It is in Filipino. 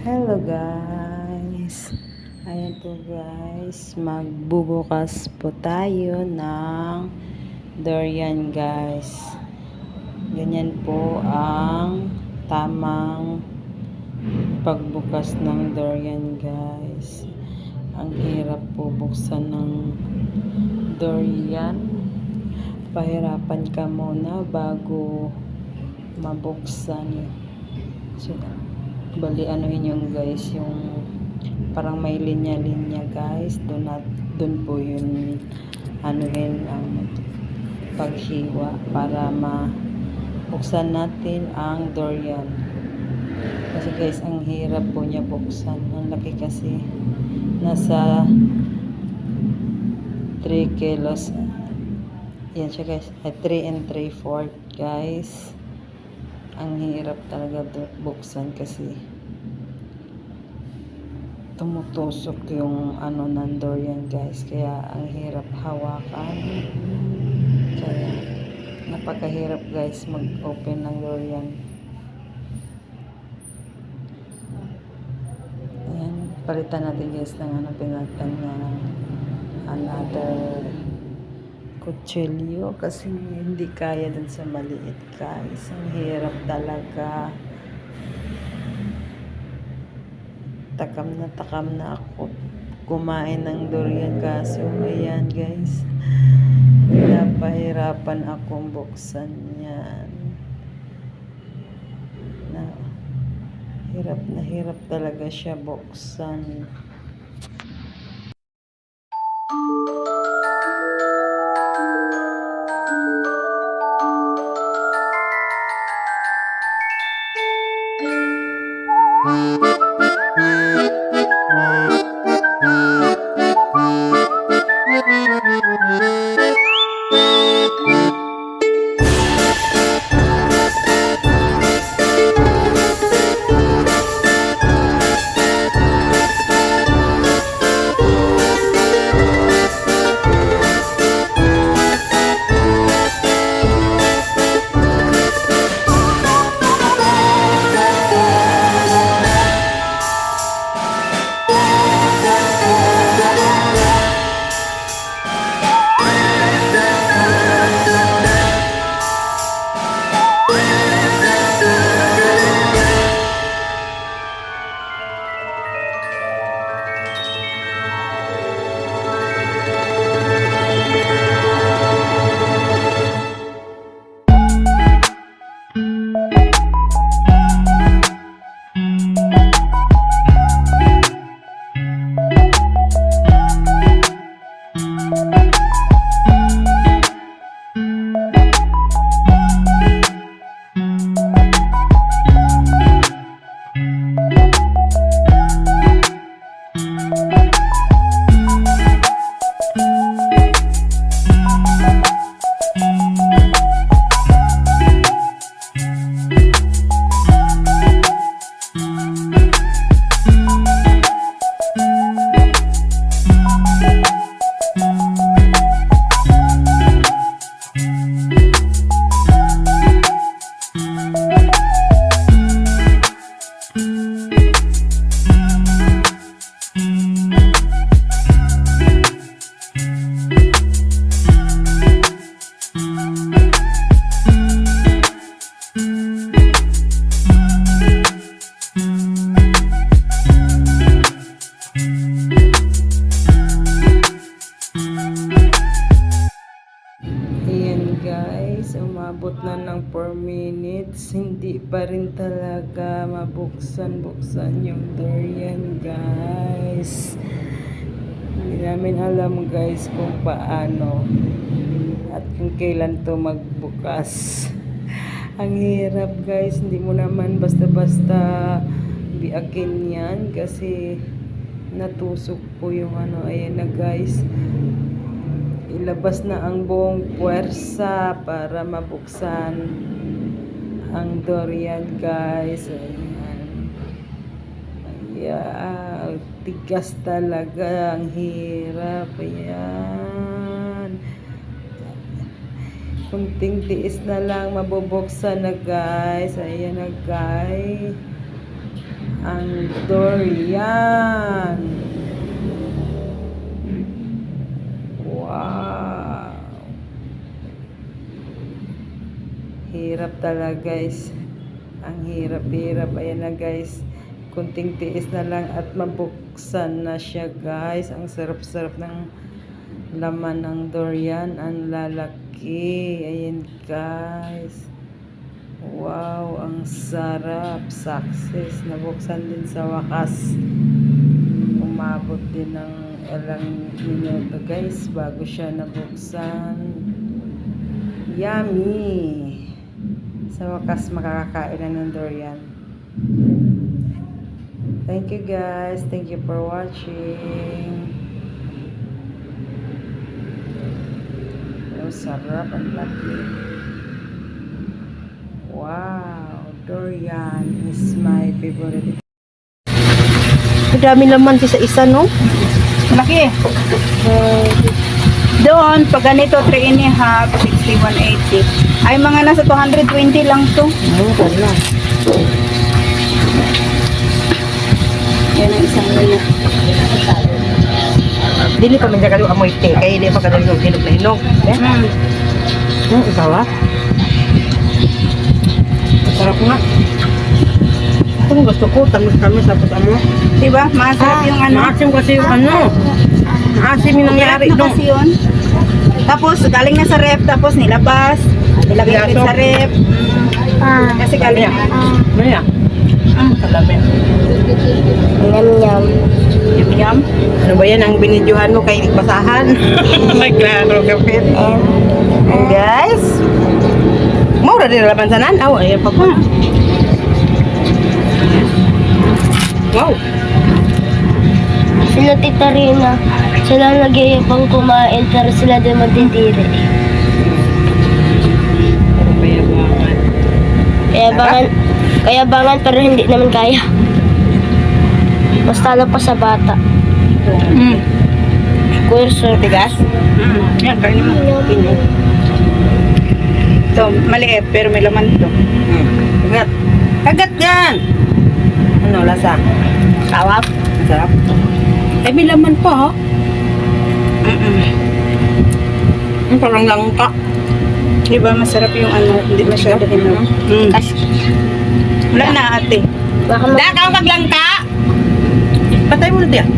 Hello guys. Ayan po guys, magbubukas po tayo ng durian guys. Ganyan po ang tamang pagbukas ng durian guys. Ang hirap po buksan ng durian. Pahirapan ka muna bago mabuksan. So, bali anuhin yung guys, yung parang may linya-linya guys, doon po yun anuhin ang paghiwa para mabuksan natin ang durian. Kasi guys, ang hirap po niya buksan. Ang laki kasi, nasa 3 kilos. Yan siya guys, 3 and 3/4 guys. Ang hirap talaga buksan kasi tumutusok yung ano ng durian guys, kaya ang hirap hawakan. Kaya napakahirap guys mag-open ng durian. Ayan, palitan natin guys ng ano, pinalitan ng another kutsilyo kasi hindi kaya dun sa maliit guys. Ang hirap talaga. Takam na ako kumain ng durian kaso ayan guys, napahirapan akong buksan yan. Na hirap talaga siya buksan. Guys, umabot na ng 4 minutes, hindi pa rin talaga mabuksan yung durian guys. Hindi namin alam guys kung paano at kung kailan to magbukas. Ang hirap guys, hindi mo naman basta-basta biakin yan kasi natusok po yung ano. Ayan na guys, ilabas na ang buong puwersa para mabuksan ang durian guys. Ayan. Ayan. Tigas talaga. Ang hirap. Ayan. Kunting tiis na lang mabubuksan na guys. Ayan na guys. ang durian. Wow. Hirap talaga guys. Ang hirap-hirap. Ayan na guys. Kunting tiis na lang at mabuksan na siya guys. Ang sarap-sarap ng laman ng durian. Ang lalaki. Ayan guys. Wow, ang sarap. Success. Nabuksan din sa wakas. Umabot din ng ilang minuto guys bago siya nabuksan. Yummy! Sa wakas makakakain na ng durian. Thank you guys. Thank you for watching. Oh, sarap. Ang laki. Wow. Durian is my favorite. Madami naman sa isa, no? Malaki. Doon, pag ganito, 3.5, 61.80. Ay, mga nasa 220 lang to. Wala. Yan ang isang ganyan. Dili pa man dyan amoy te, kaya hindi pa kadali yung hinog na hinog. Ikaw ah? Masarap nga. Kung gusto ko, tamis-tamis tapos ano. Diba? Masarap yung ano. Maasim kasi yung ano. Maasim yung nangyari Sarap na nung. kasi yun. Tapos, galing na sa ref, tapos nilabas. Nilagay ulit sa ref. Kasi galing na. Maya. Kalami. Yum-yum. Yum-yum. Ano ba yan ang binidyohan mo kay basahan? May klaro kapit. And guys, maura din laban sa nanaw. Ayan pa po. Wow. Sila Tita Rina, sila nag-iipang kumain pero sila din magdidiri. Payabangan. Kayabangan pero hindi naman kaya. Mas talo pa sa bata. Kurso. Tigas? Yan, kainin mo. Ito, maliit, pero may laman ito. Kagat. Kagat yan! Ano, lasa? Tawap. Sarap. Ay, may laman pa, ha? Parang langka. Diba, masarap yung ano, hindi masyado hinog. Wala na ate. Baka Kang kaglangka! Patay mo na diyan.